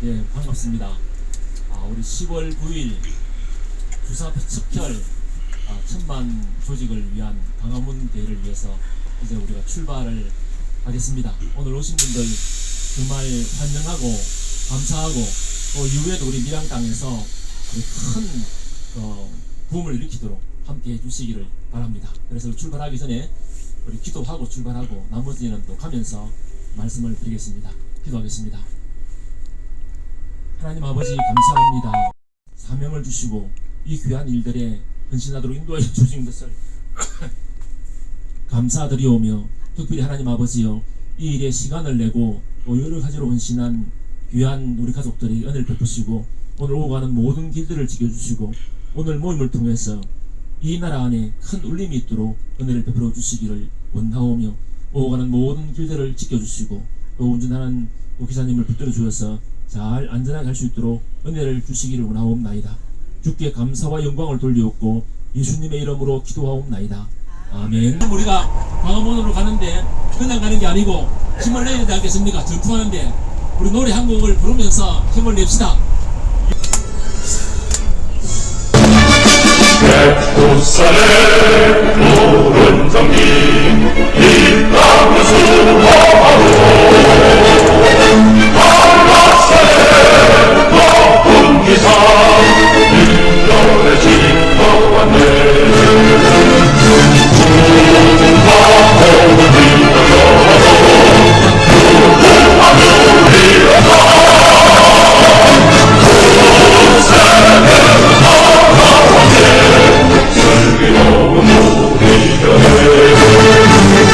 예, 반갑습니다. 우리 10월 9일 주사 척결 천만 조직을 위한 광화문 대회를 위해서 이제 우리가 출발을 하겠습니다. 오늘 오신 분들 정말 환영하고 감사하고 또 이후에도 우리 밀양 땅에서 큰 부흥을 일으키도록 함께 해주시기를 바랍니다. 그래서 출발하기 전에 우리 기도하고 출발하고 나머지는 또 가면서 말씀을 드리겠습니다. 기도하겠습니다. 하나님 아버지 감사합니다. 사명을 주시고 이 귀한 일들에 헌신하도록 인도하여 주신 것을 감사드리오며, 특별히 하나님 아버지여, 이 일에 시간을 내고 또 여러 가지로 헌신한 귀한 우리 가족들이 은혜를 베푸시고 오늘 오고 가는 모든 길들을 지켜주시고 오늘 모임을 통해서 이 나라 안에 큰 울림이 있도록 은혜를 베풀어 주시기를 원하오며, 오고 가는 모든 길들을 지켜주시고 또 운전하는 기사님을 붙들어 주셔서 잘 안전하게 할 수 있도록 은혜를 주시기를 원하옵나이다. 주께 감사와 영광을 돌리옵고 예수님의 이름으로 기도하옵나이다. 아멘. 우리가 광화문으로 가는데 그냥 가는 게 아니고 힘을 내야 되지 않겠습니까? 전투하는데 우리 노래 한 곡을 부르면서 힘을 냅시다. 백두산의 푸른 정기 이 땅을 수호하고 한라산의 높은 기상 인연의 짚어왔네. 즐거운 우리 교회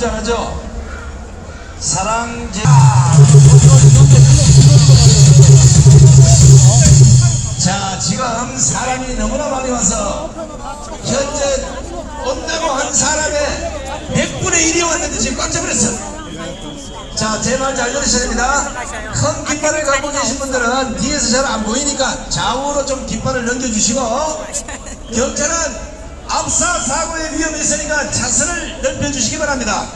잘하죠? 사랑제. 자, 지금 사람이 너무나 많이 와서 현재 온다고 한 사람의 100분의 1이 왔는데 지금 꽉 잡혔어. 자, 제 말 잘 들으셔야 됩니다. 큰 깃발을 갖고 계신 분들은 뒤에서 잘 안 보이니까 좌우로 좀 깃발을 넘겨주시고, 경찰은 압사 사고의 위험이 있으니까 차선을 넓혀주시기 바랍니다.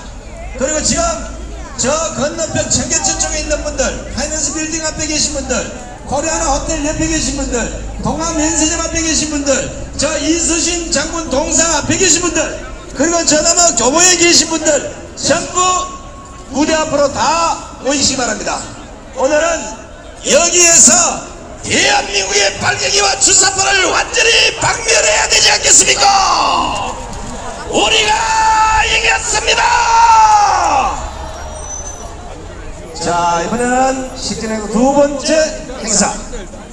그리고 지금 저 건너편 청계천 쪽에 있는 분들, 하이낸스 빌딩 앞에 계신 분들, 코리아나 호텔 옆에 계신 분들, 동암 면세점 앞에 계신 분들, 저 이수신 장군 동상 앞에 계신 분들, 그리고 전남학 교보에 계신 분들 전부 무대 앞으로 다 모이시기 바랍니다. 오늘은 여기에서 대한민국의 빨갱이와 주사파를 완전히 박멸해야 되지 않겠습니까? 우리가 이겼습니다. 자, 이번에는 시즌의 두 번째 행사,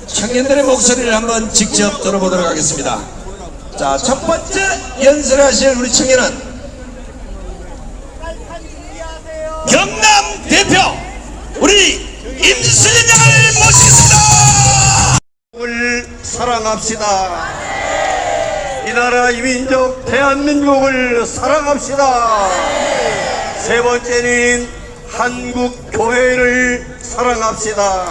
청년들의 목소리를 한번 직접 들어보도록 하겠습니다. 자, 첫 번째 연설을 하실 우리 청년은 경남 대표 우리 임수진 양을 모시겠습니다. 을 사랑합시다. 이 나라 이민족 대한민국을 사랑합시다. 세 번째는 한국 교회를 사랑합시다.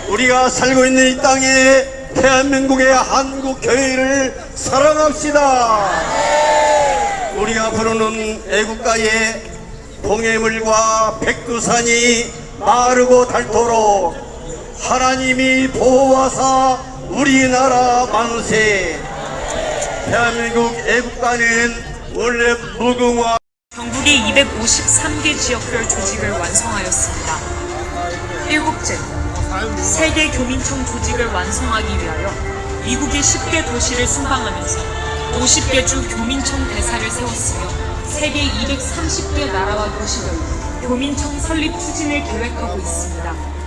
우리가 살고 있는 이 땅에 대한민국의 한국 교회를 사랑합시다. 우리가 부르는 애국가에 동해물과 백두산이 마르고 닳도록 하나님이 보호하사 우리나라 만세. 대한민국 애국가는 원래 무궁화 전국의 253개 지역별 조직을 완성하였습니다. 일곱째, 세계 교민청 조직을 완성하기 위하여 미국의 10개 도시를 순방하면서 50개 주 교민청 대사를 세웠으며 세계 230개 나라와 도시별 교민청 설립 추진을 계획하고 있습니다.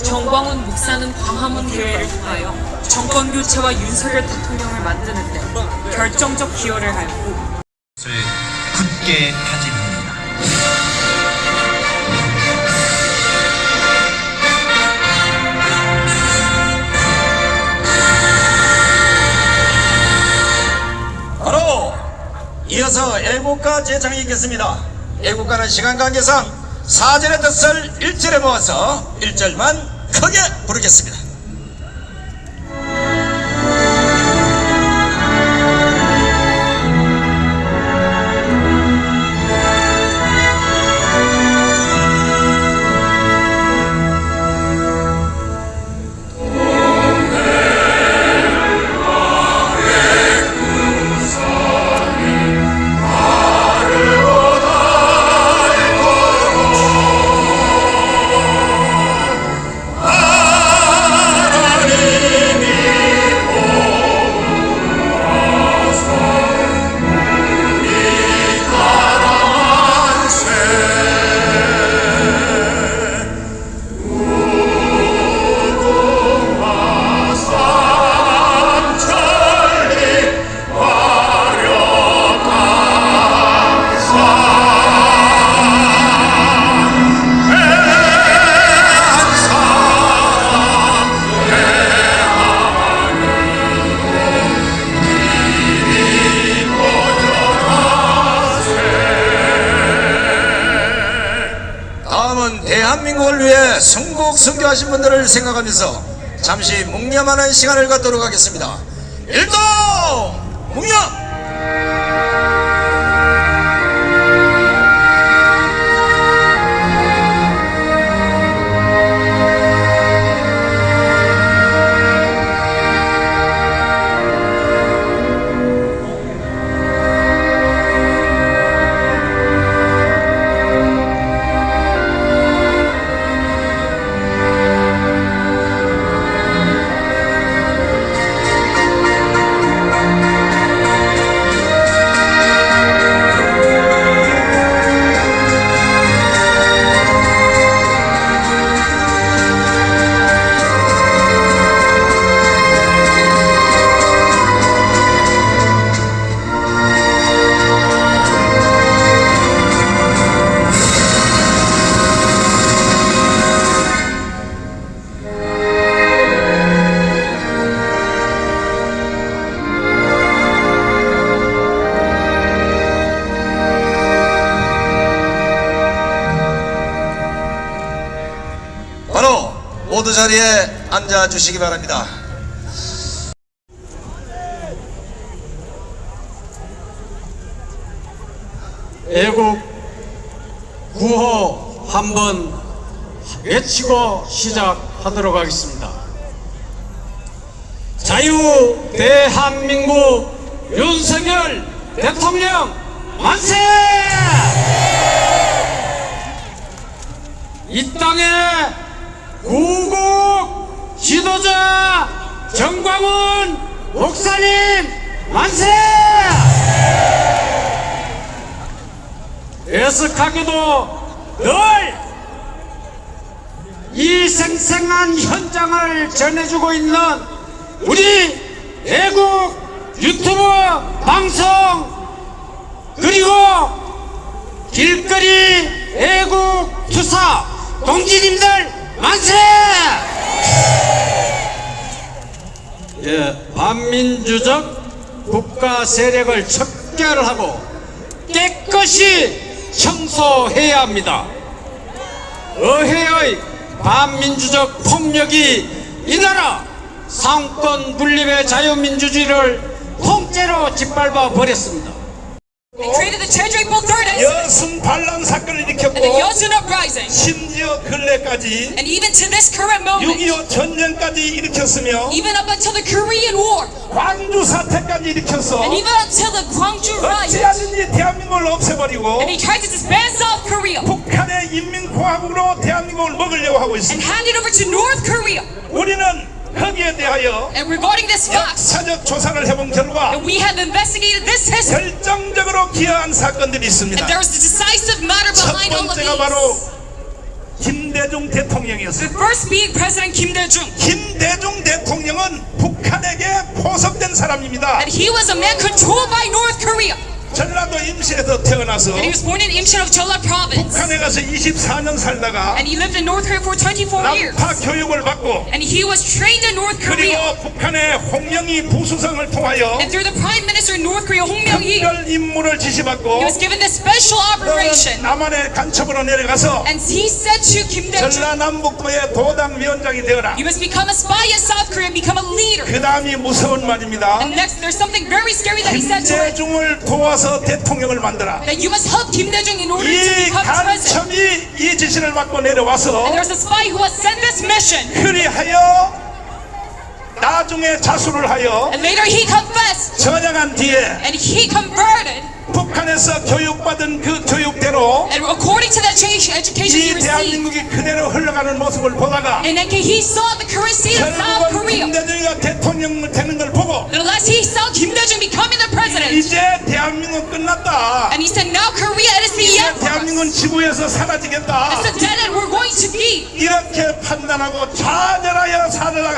정광훈 목사는 광화문 대회를 통하여 정권교체와 윤석열 대통령을 만드는 데 결정적 기여를 하였고 굳게 다짐합니다. 바로 이어서 애국가 제창이 있겠습니다. 애국가는 시간 관계상 사절의 뜻을 1절에 모아서 1절만 크게 부르겠습니다. 대한민국을 위해 성국 성교하신 분들을 생각하면서 잠시 묵념하는 시간을 갖도록 하겠습니다. 일동 묵념. 모두 자리에 앉아 주시기 바랍니다. 애국 구호 한번 외치고 시작하도록 하겠습니다. 자유 대한민국 윤석열 대통령 만세! 이 땅의 구국 지도자 정광훈 목사님 만세! 애석하게도 늘 이 생생한 현장을 전해주고 있는 우리 애국 유튜브 방송 그리고 길거리 애국 투사 동지님들 만세! 반민주적 국가 세력을 척결하고 깨끗이 청소해야 합니다. 어해의 반민주적 폭력이 이 나라 상권 분립의 자유민주주의를 통째로 짓밟아 버렸습니다. They created the Chedripol Third 여순 반란 사건을 and the 일으켰고 Yosun Uprising. 심지어 근래까지 And even to this current moment, 6.25 전쟁까지 일으켰으며 even up until the Korean War, 광주 사태까지 일으켰어. and even until the Gwangju riots, 어찌하든지 대한민국을 없애버리고 and he tried to disband South Korea 북한의 인민공화국으로 대한민국을 먹으려고 하고 and 있습니다. hand it over to North Korea. 우리는 거기에 대하여 And regarding this fact, 역사적 조사를 해본 결과 and we have investigated this history, 결정적으로 기여한 사건들이 있습니다. and there was a decisive matter 첫 behind all of 번째가 바로 these. 김대중 The 대통령이었습니다. first being President Kim Dae-jung, 김대중 대통령은 북한에게 포섭된 사람입니다. and he was a man controlled by North Korea, 전라도 임실에서 태어나서 and he was born in Imshin of Jeolla Province, 북한에 가서 24년 살다가 and he lived in North Korea for 24 years, 남파 교육을 받고 and he was trained in North 그리고 Korea, 북한의 홍명희 부수상을 통하여 and through the Prime Minister in North Korea, Hong Myung-hee, 특별 임무를 지시받고 he was given this special operation, 남한의 간첩으로 내려가서 and he said to Kim Dae-jung, 전라남북도의 도당 위원장이 되어라. you must become a spy in South Korea and become a leader. 그 다음이 무서운 말입니다. And next, there's something very scary that he said to him, 김대중을 도와서 대통령을 만들어. that you must help Kim Dae-jung in order to 이 become president. 간첩이 이 지시를 받고 내려와서 And there's a spy who was sent this mission, 그리하여 나중에 자수를 하여 and later he confessed, 전향한 뒤에 and he converted, 북한에서 교육받은 그 교육대로 and according to that change education he 이 received, 대한민국이 그대로 흘러가는 모습을 보다가 and then he saw the current state of South 결국은 Korea. 김대중이가 대통령 되는 걸 보고 And unless he saw Kim Dae-jung becoming the president, 이제 대한민국 끝났다. and he said, now Korea, it is the 이제 end for us. 대한민국은 지구에서 사라지겠다. It's the dead end we're going to be. 이렇게 판단하고 좌절하여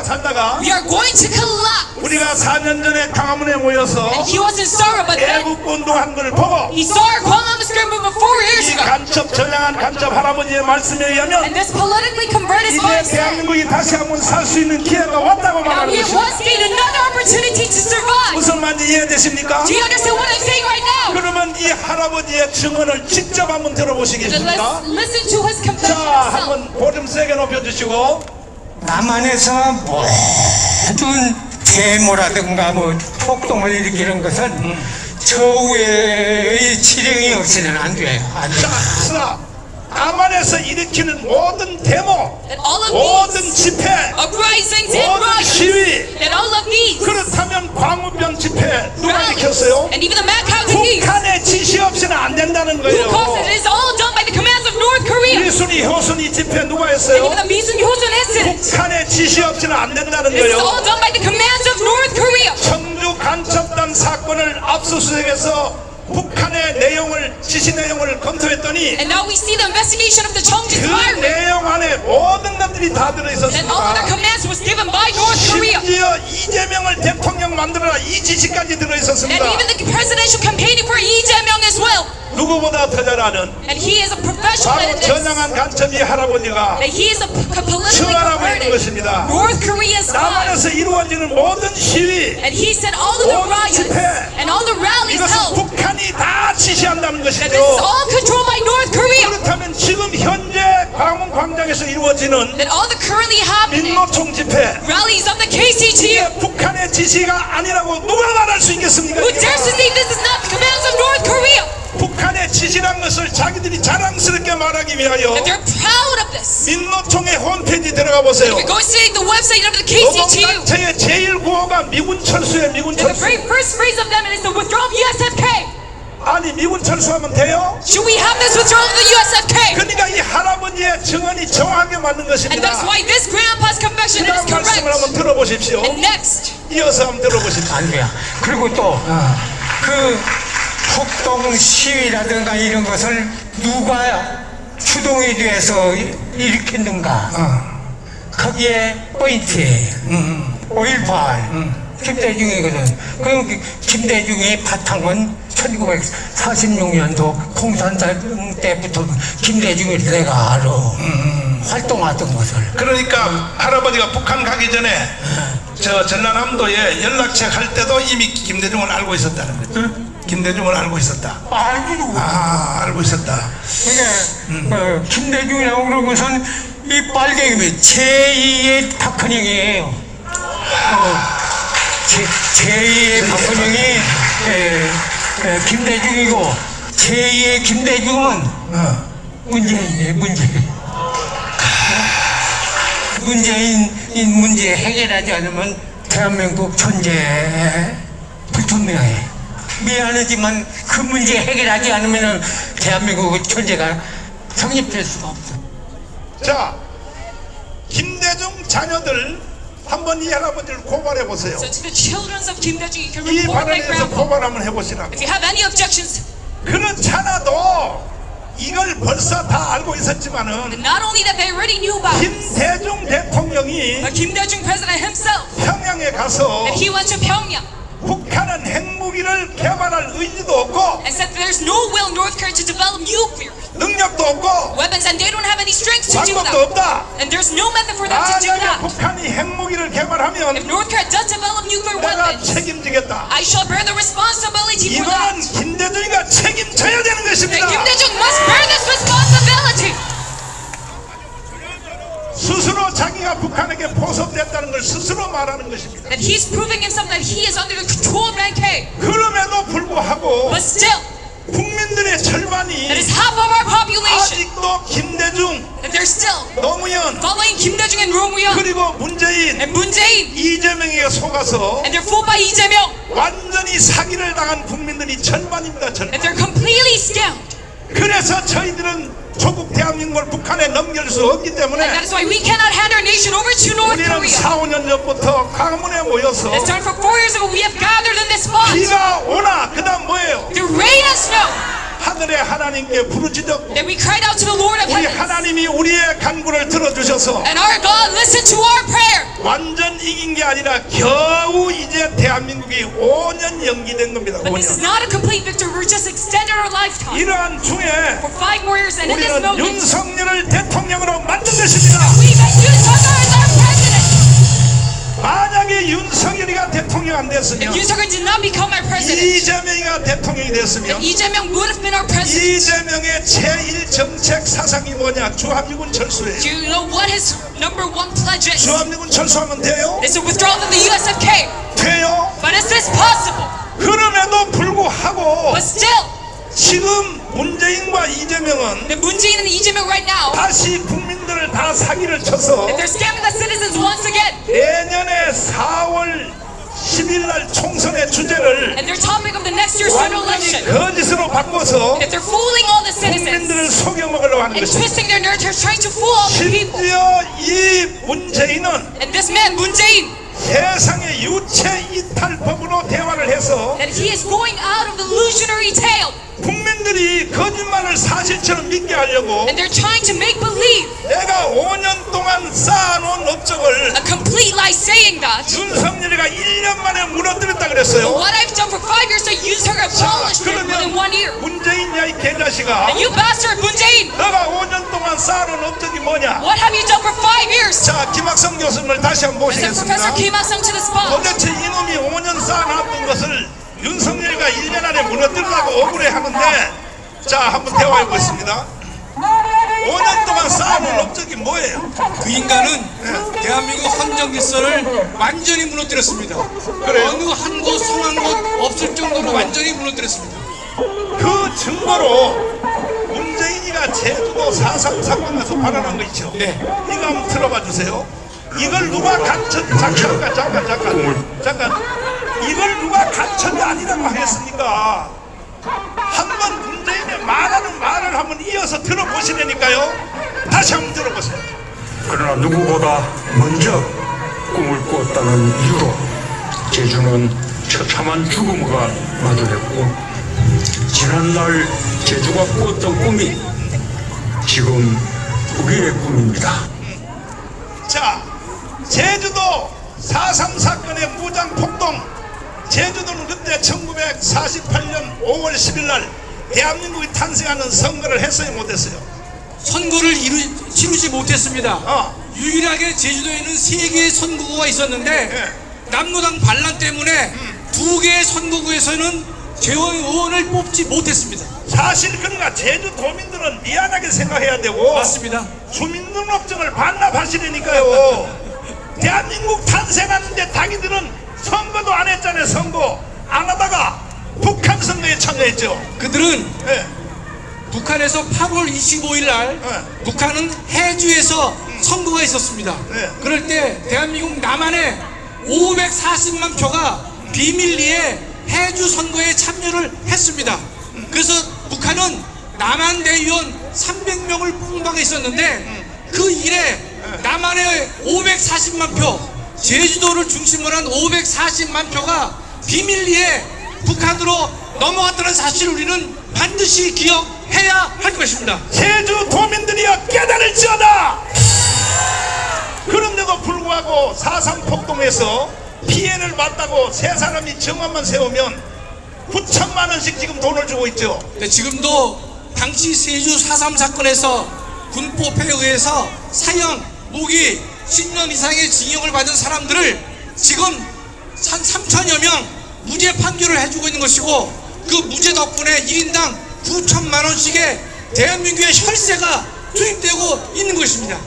살다가 We are going to collapse. 우리가 4년 전에 광화문에 모여서 And he was in sorrow, but then 애국운동한 걸 보고 he saw our Gwangam Square movement 4 years 이 ago. 간첩 전향한 간첩 할아버지의 말씀에 의하면 And this politically converted 이제 spy said, 대한민국이 다시 한번 살 수 있는 기회가 왔다고 now 말하는 he 것입니다. was gained another opportunity to survive. 무슨 말인지 이해되십니까? Do you understand what I'm saying right now? 그러면 이 할아버지의 증언을 직접 한번 Then 들어보시겠습니까? let's listen to his confession 자, himself. 한번 볼륨 세게 높여주시고 남한에서 모든 데모라든가 폭동을 일으키는 것은 저우의 지령이 없이는 안 돼요. 안 돼요. 자, 스나 남한에서 일으키는 모든 데모, That all of 모든 these 집회, uprisings and 모든 riots, 시위, that all of these 그렇다면 광우병 집회 누가 rallies, 일으켰어요? and even the Mad Cow disease, 북한의 지시 없이는 안 된다는 who 거예요. caused it? It is all done by the commands of North Korea. 미순이 효순이 집회 누가 And 했어요? even the Misun Hyojun incident, 북한의 지시 없이는 안 된다는 this is all 거예요. done by the commands of North Korea. 청주 간첩단 사건을 압수수색해서 북한의 내용을 지시 내용을 검토했더니 And now we see the investigation of the Cheongju 그 fire, 내용 안에 모든 것들이 다 and all of their 들어있었습니다. commands was given by North Korea. 심지어 이재명을 대통령 만들어라 이 지시까지 And 들어있었습니다. even the presidential campaigning for Lee Jae-myung as well. 누구보다 더 잘 아는 And he is a professional 바로 at this. 전향한 관점 이 할아버지가 That he is a politically 청하라고 있는 converted. 것입니다. North Korea's God. 남한에서 이루어지는 모든 시위 And he said all of the 모든 riots 집회, and all the rallies 이것은 held. 북한이 다 지시한다는 That this is 것이죠. all controlled by North Korea. 그렇다면 지금 현재 광화문 광장에서 이루어지는 That all the currently happening 민노총 집회 rallies of the KCTU. 이게 북한의 지시가 아니라고 누가 말할 수 있겠습니까? Who dares to say this is not the commands of North Korea? 북한의 지시란 것을 자기들이 자랑스럽게 말하기 위하여 That they're proud of this. 민노총의 홈페이지 들어가 보세요. If you go see the website of the KCTU, 노동단체의 제일 구호가 미군 철수에 미군 and the 철수. very first phrase of them is the withdrawal of USFK. 아니 미군 철수하면 돼요? Should we have this withdrawal of the USFK? 그러니까 이 할아버지의 증언이 정확하게 맞는 And 것입니다. that's why this grandpa's confession 그 is 다음 말씀을 한번 correct. 들어보십시오. And next, 이어서 한번 들어보십시오. 안 돼요. 그리고 또 그 폭동 시위라든가 이런 것을 누가 주동이 돼서 일으켰는가 거기에 포인트예요. 5.18 김대중이거든. 그럼 김대중의 바탕은 1946년도 공산당 때부터 김대중을 내가 알아. 활동하던 것을. 그러니까 할아버지가 북한 가기 전에 저 전라남도에 연락책 할 때도 이미 김대중을 알고 있었다는 거죠. 김대중을 알고 있었다. 알고. 알고 있었다. 그러니까 김대중이라고 그런 것은 이 빨갱이면 제2의 박헌영이에요. 제2의 박헌영이 김대중이고 제2의 김대중은 문재인이에요. 문재인 문제 해결하지 않으면 대한민국 존재 불투명해. 미안하지만 그 문제 해결하지 않으면 대한민국의 존재가 성립될 수가 없어. 자, 김대중 자녀들 한번 이 할아버지를 고발해 보세요. so to the children of Kim Dae-jung, you can 이 report my 발언에 대해서 grandpa. 고발 한번 해보시라. If you have any objections, 그렇잖아도 이걸 벌써 다 알고 있었지만은 not only that they already knew about it, 김대중 대통령이 but Kim Dae-jung president himself, 평양에 가서 that he went to Pyongyang 북한은 핵무기를 개발할 의지도 없고 and said that there's no will in North Korea to develop nuclear 능력도 없고 weapons and they don't have any strength to do 방법도 that. 없다. And there's no method for them to do 만약에 that. 북한이 핵무기를 If 개발하면 North Korea does develop nuclear 내가 weapons, 책임지겠다. I shall bear the responsibility for 이거는 that. 김대중이가 책임져야 되는 And 것입니다. Kim Dae-jung must bear this responsibility. 스스로 자기가 북한에게 포섭됐다는 걸 스스로 말하는 것입니다. That he's proving himself that he is under the control of NK. 그럼에도 불구하고 But still, 국민들의 that 절반이 is half of our population. 아직도 김대중, That they're still 노무현 following Kim Dae-jung and Roh Moo-hyun 그리고 문재인, and Moon Jae-in. 이재명에게 속아서 And they're fooled by Lee Jae-myung. 완전히 사기를 당한 국민들이 절반입니다. 절반. And they're completely scammed. 그래서 저희들은 조국 대한민국을 북한에 넘길 수 없기 And that 때문에 is why we cannot hand our nation over to North 우리는 Korea. 4, 5년 전부터 광화문에 모여서 It started for 4 years ago. We have gathered in this spot 비가 오나 그 다음 뭐예요? to rain and snow. 하늘의 하나님께 부르짖었고 That we cried out to the Lord of 우리 heavens. 하나님이 우리의 간구를 들어주셔서 And our God listened to our prayer. 완전 이긴 게 아니라 겨우 이제 대한민국이 5년 연기된 겁니다. But this is 5년. not a complete victory. We're just extended our lifetime 이러한 중에 for 5 more years. And in this 우리는 moment, 윤석열을 대통령으로 만든 것입니다. we make Yoon Suk-yeol as our president. 만약에 윤석열이가 대통령 안 If 됐으면 Yoon Suk-yeol did not become our president, 이재명이가 대통령이 됐으면 Lee Jae-myung would have been our president. 이재명의 제1 정책 사상이 뭐냐? 주합미군 철수예요. Do you know what his number 1 pledge is? 주합미군 철수하면 돼요? It's a withdrawal of the USFK. 돼요? But is this possible? 그럼에도 불구하고 But still, 지금 문재인과 이재명은 the Moon Jae-in and Lee Jae-myung right now, 다시 국민들을 다 사기를 쳐서 they're scamming the citizens once again. 내년에 4월 10일 날 총선의 주제를 And their topic of the next year's federal 완전히 election. 거짓으로 바꿔서 That they're fooling all the citizens 국민들을 속여먹으려고 하는 and 것입니다. twisting their narratives, trying to fool all the people. 심지어 이 문재인은 And this man, Moon Jae-in, 세상의 유체 이탈법으로 대화를 해서 that he is going out of the illusionary tale. 국민들이 거짓말을 사실처럼 믿게 하려고 And they're trying to make believe 내가 5년 동안 쌓아놓은 업적을 a complete lie, saying that 윤석열이가 1년 만에 무너뜨렸다 그랬어요. what I've done for 5 years, so Yoon Suk-yeol 자, abolished it within 1 year. 그러면 문재인 야 이 이 개자식아, And you bastard Moon Jae-in, 너가 5년 동안 쌓아놓은 업적이 뭐냐? what have you done for 5 years? 자, 김학성 교수님을 다시 한번 Send 모시겠습니다. Professor Kim Ha-sung to the spot. 도대체 이놈이 5년 쌓아놨던 것을 윤석열과 1년 안에 무너뜨리려고 억울해하는데, 자, 한번 대화해 보겠습니다. 5년 동안 쌓아놓은 업적이 뭐예요? 그 인간은 대한민국 헌정 질서를 완전히 무너뜨렸습니다. 그래요? 어느 한 곳 성한 곳 없을 정도로 완전히 무너뜨렸습니다. 그 증거로 문재인이가 제주도 4.3 사건에서 발언한 거 있죠? 네. 이거 한번 들어봐 주세요. 이걸 누가 잠깐 이걸 누가 간첩이 아니라고 하겠습니까? 한번 문재인의 말하는 말을 한번 이어서 들어보시라니까요. 다시 한번 들어보세요. 그러나 누구보다 먼저 꿈을 꾸었다는 이유로 제주는 처참한 죽음과 마주했고, 지난날 제주가 꾸었던 꿈이 지금 우리의 꿈입니다. 자, 제주도 4.3 사건의 무장 폭동. 제주도는 그때 1948년 5월 10일 날 대한민국이 탄생하는 선거를 했어요, 못했어요? 선거를 치르지 못했습니다. 유일하게 제주도에는 3개의 선거구가 있었는데 남로당 반란 때문에 2개의 선거구에서는 재원 의원을 뽑지 못했습니다. 사실 그러니까 제주도민들은 미안하게 생각해야 되고, 맞습니다. 주민등록증을 반납하시라니까요. 대한민국 탄생하는데 자기들은 선거도 안 했잖아요. 선거 안 하다가 북한 선거에 참여했죠. 그들은 네. 북한에서 8월 25일 날 북한은 해주에서 선거가 있었습니다. 네. 그럴 때 대한민국 남한에 540만 표가 비밀리에 해주 선거에 참여를 했습니다. 그래서 북한은 남한 대의원 300명을 뽑은 바가 있었는데 그 일에 남한의 540만 표, 제주도를 중심으로 한 540만 표가 비밀리에 북한으로 넘어갔다는 사실을 우리는 반드시 기억해야 할 것입니다. 제주도민들이여 깨달을지어다. 그런데도 불구하고 4.3 폭동에서 피해를 봤다고 세 사람이 정황만 세우면 9천만 원씩 지금 돈을 주고 있죠. 네, 지금도 당시 세주 4.3 사건에서 군포패에 의해서 사형, 무기, 10년 이상의 징역을 받은 사람들을 지금 한 3천여 명 무죄 판결을 해주고 있는 것이고, 그 무죄 덕분에 1인당 9천만 원씩의 대한민국의 혈세가 투입되고 있는 것입니다.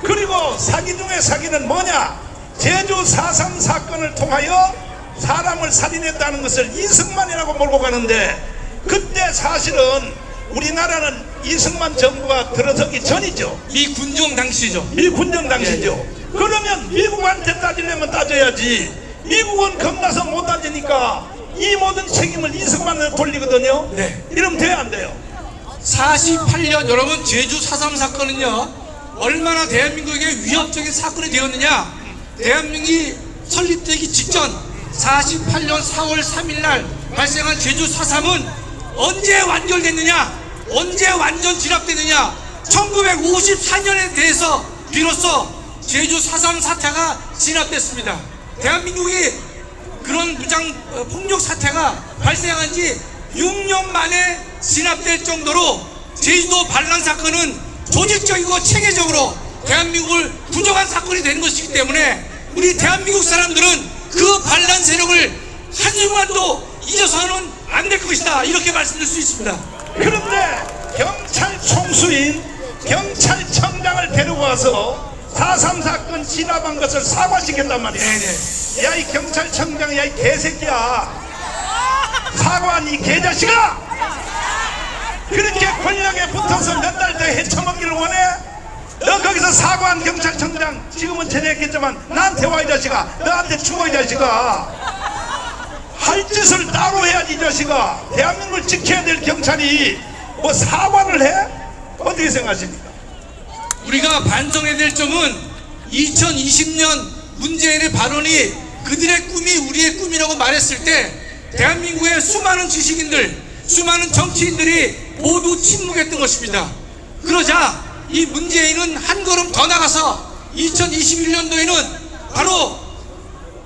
그리고 사기 중에 사기는 뭐냐? 제주 4.3 사건을 통하여 사람을 살인했다는 것을 이승만이라고 몰고 가는데, 그때 사실은 우리나라는 이승만 정부가 들어서기 전이죠. 미 군정 당시죠. 미 군정 당시죠. 그러면 미국한테 따지려면 따져야지. 미국은 겁나서 못 따지니까 이 모든 책임을 이승만한테 돌리거든요. 네. 이러면 돼야 안 돼요? 48년 여러분, 제주 4.3 사건은요 얼마나 대한민국에게 위협적인 사건이 되었느냐. 대한민국이 설립되기 직전 48년 4월 3일 날 발생한 제주 4.3은 언제 완결됐느냐, 언제 완전 진압됐느냐. 1954년에 대해서 비로소 제주 4.3 사태가 진압됐습니다. 대한민국이 그런 무장 폭력 사태가 발생한 지 6년 만에 진압될 정도로 제주도 반란 사건은 조직적이고 체계적으로 대한민국을 부정한 사건이 된 것이기 때문에 우리 대한민국 사람들은 그 반란 세력을 한순간도 잊어서는 안 될 것이다, 이렇게 말씀드릴 수 있습니다. 그런데 경찰 총수인 경찰청장을 데리고 와서 4.3 사건 진압한 것을 사과시켰단 말이야. 네네. 야, 이 경찰청장, 야, 이 개새끼야, 사과한 이 개자식아! 그렇게 권력에 붙어서 몇 달 더 헤쳐먹기를 원해? 너 거기서 사과한 경찰청장, 지금은 전해했겠지만 나한테 와, 이 자식아. 너한테 죽어, 이 자식아. 할 짓을 따로 해야지, 이 자식아. 대한민국을 지켜야 될 경찰이 뭐 사과를 해? 어떻게 생각하십니까? 우리가 반성해야 될 점은 2020년 문재인의 발언이 그들의 꿈이 우리의 꿈이라고 말했을 때 대한민국의 수많은 지식인들, 수많은 정치인들이 모두 침묵했던 것입니다. 그러자 이 문재인은 한 걸음 더 나가서 2021년도에는 바로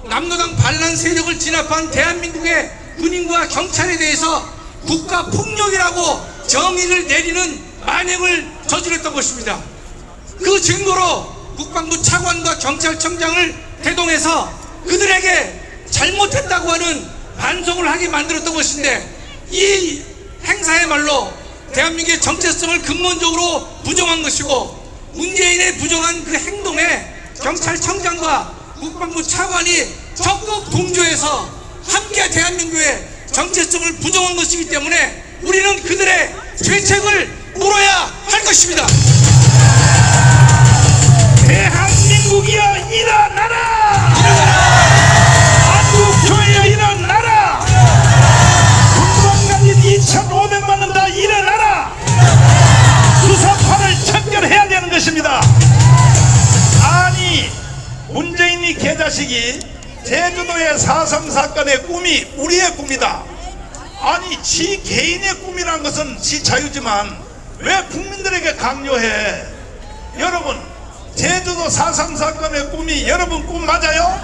남로당 반란 세력을 진압한 대한민국의 군인과 경찰에 대해서 국가폭력이라고 정의를 내리는 만행을 저질렀던 것입니다. 그 증거로 국방부 차관과 경찰청장을 대동해서 그들에게 잘못했다고 하는 반성을 하게 만들었던 것인데, 이 행사야말로 대한민국의 정체성을 근본적으로 부정한 것이고, 문재인의 부정한 그 행동에 경찰청장과 국방부 차관이 적극 동조해서 함께 대한민국의 정체성을 부정한 것이기 때문에 우리는 그들의 죄책을 물어야 할 것입니다. 대한민국이여 일어나라! 한국교회여 일어나라! 군방간인 2,500만 원 다 일어나라! 수사판을 척결해야 되는 것입니다. 아니, 문재인이 개자식이 제주도의 4.3 사건의 꿈이 우리의 꿈이다. 아니, 지 개인의 꿈이란 것은 지 자유지만 왜 국민들에게 강요해? 여러분, 제주도 4.3 사건의 꿈이 여러분 꿈 맞아요?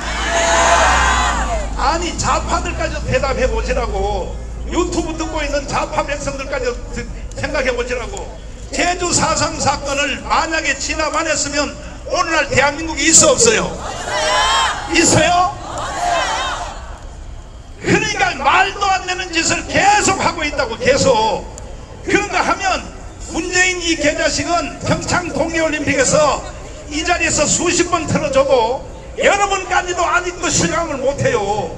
아니, 좌파들까지 대답해 보시라고. 유튜브 듣고 있는 좌파 백성들까지 생각해 보시라고. 제주 4.3 사건을 만약에 진압 안 했으면 오늘날 대한민국이 있어 없어요? 있어요? 그러니까 말도 안 되는 짓을 계속 하고 있다고. 계속 그런가 하면 문재인 이 개자식은 평창 동계올림픽에서 이 자리에서 수십 번 틀어줘도 여러분까지도 아직도 실감을 못해요.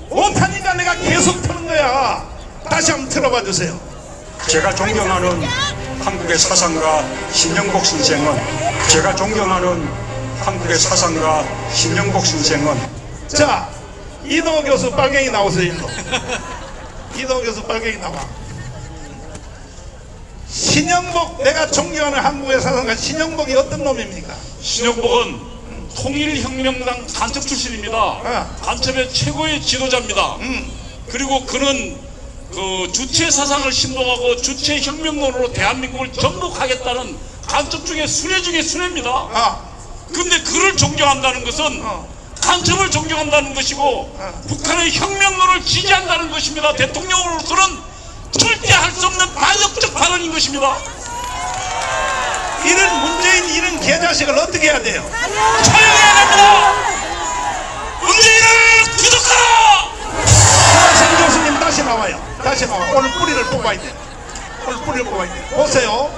못하니까 내가 계속 트는 거야. 다시 한번 틀어봐 주세요. 제가 존경하는 한국의 사상가 신영복 선생은 제가 존경하는 한국의 사상가 신영복 선생은 자, 이동호 교수 빨갱이 나오세요. 이동호 교수 빨갱이 나와. 신영복, 내가 존경하는 한국의 사상가 신영복이 어떤 놈입니까? 신영복은 통일혁명당 간첩 출신입니다. 간첩의 최고의 지도자입니다. 그리고 그는 그 주체 사상을 신봉하고 주체 혁명론으로 대한민국을 정복하겠다는 간첩 중에 순회 중에 순회입니다. 근데 그를 존경한다는 것은 간첩을 존경한다는 것이고 북한의 혁명론을 지지한다는 것입니다. 대통령으로서는 절대 할 수 없는 반역적 발언인 것입니다. 이런 문재인 이런 개자식을 어떻게 해야 돼요? 처형해야 됩니다. 문재인을 구속하라! 장 교수님 다시 나와요. 다시 나와. 오늘 뿌리를 뽑아야 돼. 오늘 뿌리를 뽑아야 돼. 보세요.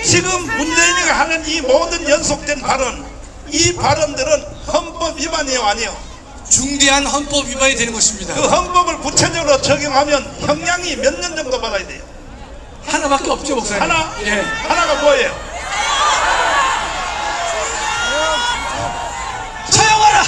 지금 문재인이가 하는 이 모든 연속된 발언, 이 발언들은 헌법 위반이에요, 아니에요? 중대한 헌법 위반이 되는 것입니다. 그 헌법을 구체적으로 적용하면 형량이 몇 년 정도 받아야 돼요? 하나밖에 없죠, 목사님. 하나? 예. 하나가 뭐예요? 처형하라!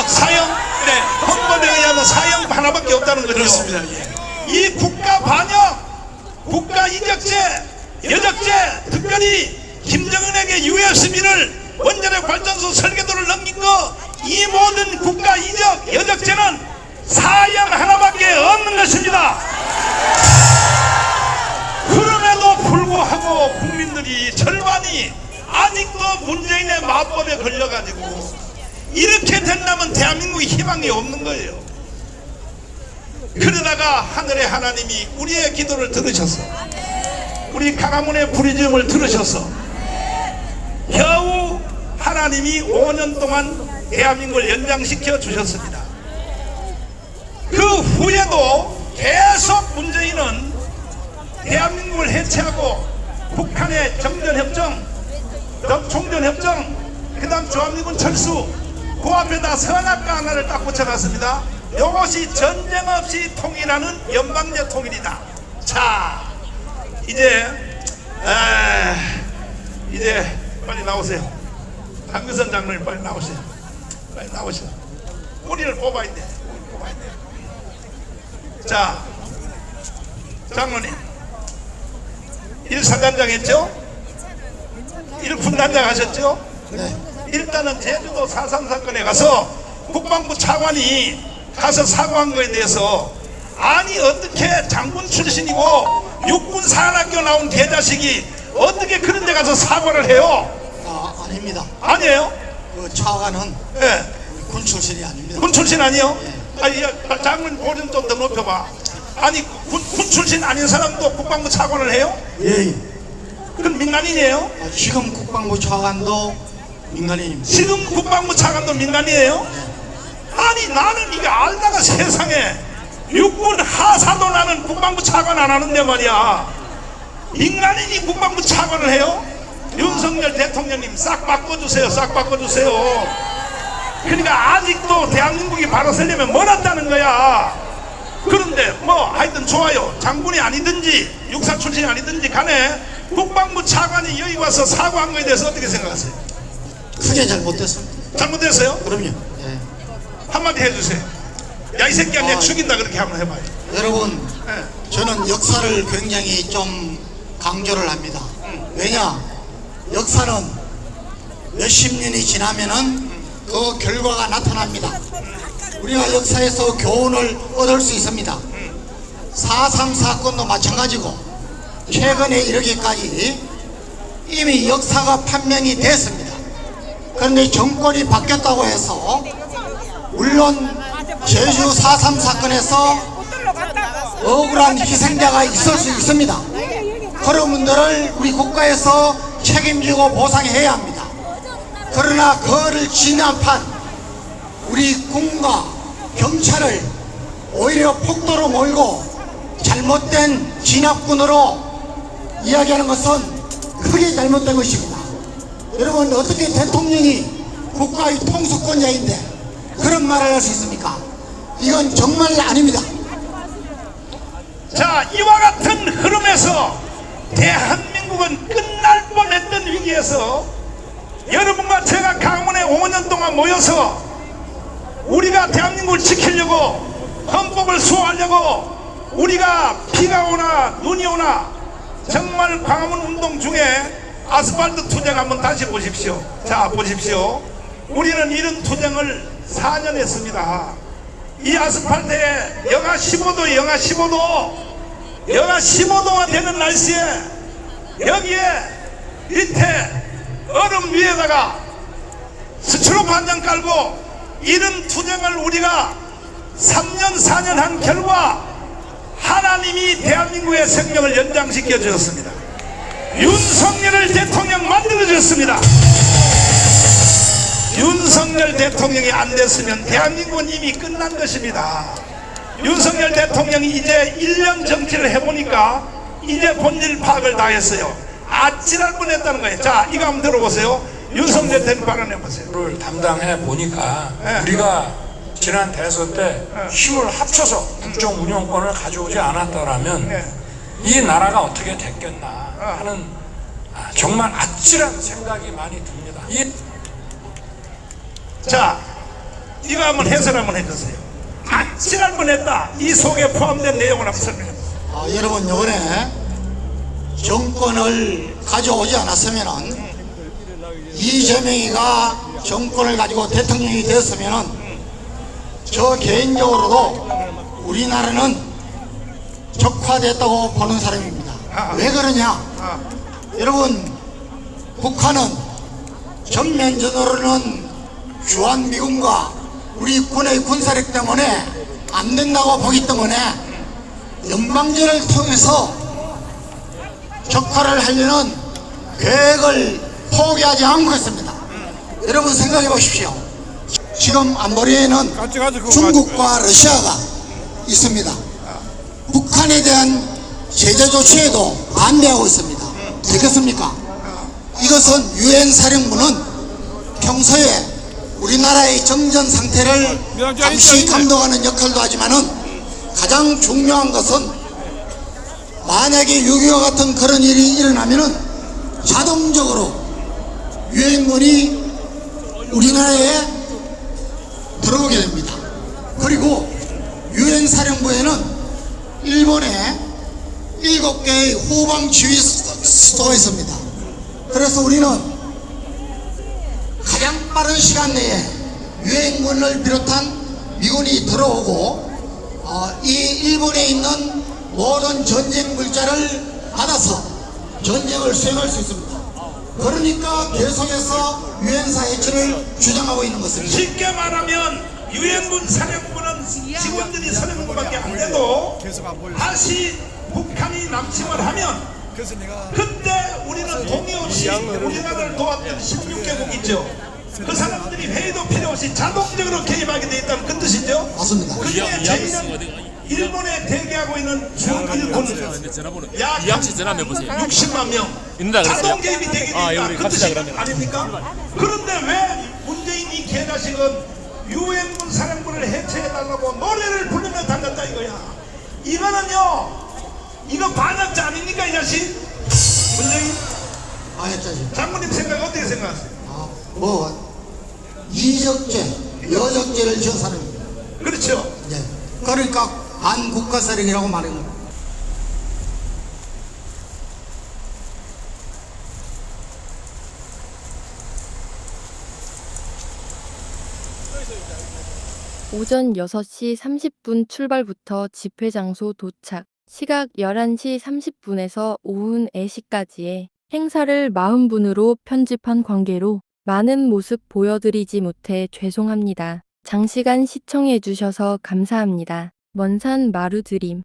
사형? 네. 헌법에 의하면 사형 하나밖에 없다는 거죠. 그렇습니다. 예. 이 국가 반역, 국가 이적죄, 여적죄, 특별히 김정은에게 유해수비를 원자력 발전소 설계도를 넘긴 거, 이 모든 국가 이적, 여적죄는 사형 하나밖에 없는 것입니다. 그럼에도 불구하고 국민들이 절반이 아직도 문재인의 마법에 걸려가지고 이렇게 된다면 대한민국이 희망이 없는 거예요. 그러다가 하늘의 하나님이 우리의 기도를 들으셔서, 우리 강화문의 부르짖음을 들으셔서 겨우 하나님이 5년 동안 대한민국을 연장시켜 주셨습니다. 그 후에도 계속 문재인은 대한민국을 해체하고 북한의 정전협정, 종전협정, 그 다음 주한미군 철수, 그 앞에다 선악과 하나를 딱 붙여놨습니다. 이것이 전쟁 없이 통일하는 연방제 통일이다. 자, 이제 빨리 나오세요. 강규선 장로님 빨리 나오세요. 빨리 나오세요. 꼬리를 뽑아야 돼. 뽑아야 돼. 자, 장로님 1사단장 했죠? 1분단장 하셨죠? 네. 일단은 제주도 4.3 사건에 가서 국방부 차관이 가서 사과한 거에 대해서, 아니 어떻게 장군 출신이고 육군 사관학교 나온 개자식이 어떻게 그런 데 가서 사과를 해요? 아닙니다. 아니에요? 그 차관은 네. 군 출신이 아닙니다. 군 출신 아니에요? 네. 아니, 장군 볼륨 좀 더 높여봐. 아니 군 출신 아닌 사람도 국방부 차관을 해요? 예. 그건 민간인이에요? 지금 국방부 차관도 민간인입니다. 지금 국방부 차관도 민간이에요? 아니 나는 이거 알다가 세상에 육군 하사도 나는 국방부 차관 안 하는데 말이야. 민간인이 국방부 차관을 해요? 윤석열 대통령님 싹 바꿔주세요. 싹 바꿔주세요. 그러니까 아직도 대한민국이 바로 서려면 멀었다는 거야. 그런데 뭐 하여튼 좋아요. 장군이 아니든지 육사 출신이 아니든지 간에 국방부 차관이 여기 와서 사과한 거에 대해서 어떻게 생각하세요? 크게 잘못됐습니다. 잘못됐어요? 그럼요. 예. 한마디 해주세요. 야 이 새끼야 내 죽인다 그렇게 한번 해봐요. 여러분, 예. 저는 역사를 굉장히 좀 강조를 합니다. 왜냐? 역사는 몇십 년이 지나면은 그 결과가 나타납니다. 우리가 역사에서 교훈을 얻을 수 있습니다. 4.3 사건도 마찬가지고 최근에 이르기까지 이미 역사가 판명이 됐습니다. 그런데 정권이 바뀌었다고 해서 물론 제주 4.3 사건에서 억울한 희생자가 있을 수 있습니다. 그런 분들을 우리 국가에서 책임지고 보상해야 합니다. 그러나 그를 진압한 우리 군과 경찰을 오히려 폭도로 몰고 잘못된 진압군으로 이야기하는 것은 크게 잘못된 것입니다. 여러분 어떻게 대통령이 국가의 통수권자인데 그런 말을 할 수 있습니까? 이건 정말 아닙니다. 자 이와 같은 흐름에서 대한민국은 끝날 뻔했던 위기에서 여러분과 제가 강원에 5년 동안 모여서 우리가 대한민국을 지키려고 헌법을 수호하려고 우리가 비가 오나 눈이 오나 정말 광화문 운동 중에 아스팔트 투쟁 한번 다시 보십시오. 자 보십시오. 우리는 이런 투쟁을 4년 했습니다. 이 아스팔트에 영하 15도 영하 15도가 되는 날씨에 여기에 밑에 얼음 위에다가 스티로폼 한 장 깔고 이런 투쟁을 우리가 3년 4년 한 결과 하나님이 대한민국의 생명을 연장시켜 주셨습니다. 윤석열을 대통령 만들어 주셨습니다. 윤석열 대통령이 안 됐으면 대한민국은 이미 끝난 것입니다. 윤석열 대통령이 이제 1년 정치를 해보니까 이제 본질 파악을 다 했어요. 아찔할 뻔했다는 거예요. 자 이거 한번 들어보세요. 윤석열 대통령 발언해보세요. 를 담당해 보니까 우리가 지난 대선 때 힘을 합쳐서 국정 운영권을 가져오지 않았더라면 이 나라가 어떻게 됐겠나 하는 정말 아찔한 생각이 많이 듭니다. 자 이거 한번 해설 한번 해주세요. 아찔할 뻔했다. 이 속에 포함된 내용을 한번 설명해주세요. 여러분 이번에 정권을 가져오지 않았으면은 이재명이가 정권을 가지고 대통령이 되었으면은 저 개인적으로도 우리나라는 적화됐다고 보는 사람입니다. 왜 그러냐? 여러분 북한은 전면전으로는 주한미군과 우리 군의 군사력 때문에 안 된다고 보기 때문에 연방제를 통해서 적화를 하려는 계획을 포기하지 않고 있습니다. 여러분 생각해 보십시오. 지금 안보리에는 중국과 러시아가 있습니다. 북한에 대한 제재 조치에도 반대하고 있습니다. 되겠습니까? 이것은 유엔 사령부는 평소에 우리나라의 정전 상태를 잠시 감독하는 역할도 하지만은 가장 중요한 것은 만약에 6.25 같은 그런 일이 일어나면은 자동적으로 유엔군이 우리나라에 들어오게 됩니다. 그리고 유엔 사령부에는 일본에 7개의 후방 지휘소가 있습니다. 그래서 우리는 가장 빠른 시간 내에 유엔군을 비롯한 미군이 들어오고 이 일본에 있는 모든 전쟁 물자를 받아서 전쟁을 수행할 수 있습니다. 그러니까 계속해서 유엔사 해체를 주장하고 있는 것입니다. 쉽게 말하면 유엔군 사령부는 직원들이 30명밖에 안 돼도 다시 북한이 남침을 하면 그때 우리는 동의 없이 우리나라를 도왔던 16개국 있죠. 그 사람들이 회의도 필요 없이 자동적으로 개입하게 돼 있다는 그 뜻이죠. 맞습니다. 그중에 저희는 일본에 대기하고 있는 중일군 약 이양시 전화해 보세요. 60만 명 있는다 그랬어요? 자동 개입이 되게 돼 있다. 우리 그 갑시다 뜻이 그러면. 아닙니까? 그런데 왜 문재인 이 개자식은 유엔군 사령부를 해체해달라고 노래를 부르며 달렸다 이거야. 이거는요, 이거 반역자 아닙니까 이 자식? 문재인 반역자죠. 장모님 생각 어떻게 생각하세요? 이적죄, 여적죄를 지은 사람입니다. 그렇죠. 네. 그러니까 반국가사령이라고 말하는 겁니다. 오전 6시 30분 출발부터 집회 장소 도착, 시각 11시 30분에서 오후 4시까지의 행사를 40분으로 편집한 관계로 많은 모습 보여드리지 못해 죄송합니다. 장시간 시청해주셔서 감사합니다. 먼산 마루드림